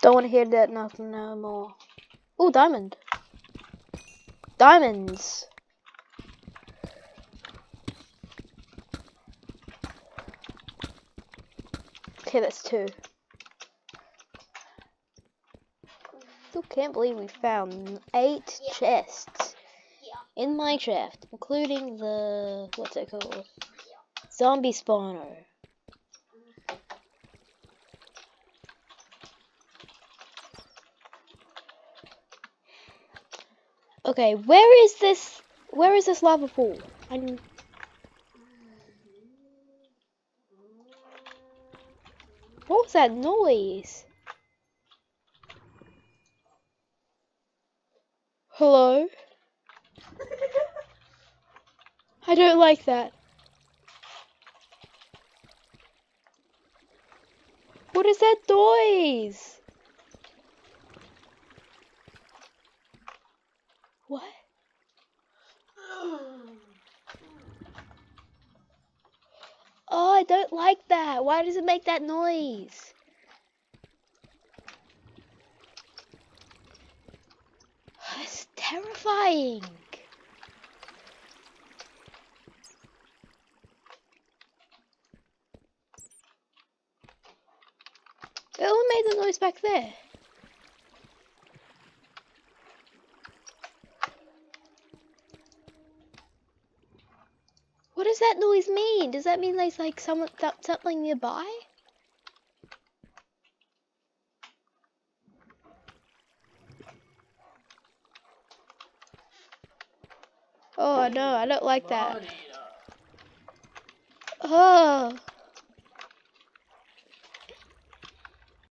Don't want to hear that nothing no more. Oh, diamond. Diamonds. Okay, that's 2. Still can't believe we found 8 chests in Minecraft, including the, what's it called? Zombie spawner. Okay, where is this lava pool? What was that noise? Hello? I don't like that. What is that noise? What? Oh, I don't like that. Why does it make that noise? It's terrifying. It only made the noise back there. What does that noise mean? Does that mean there's like something nearby? Oh no, I don't like that. Oh.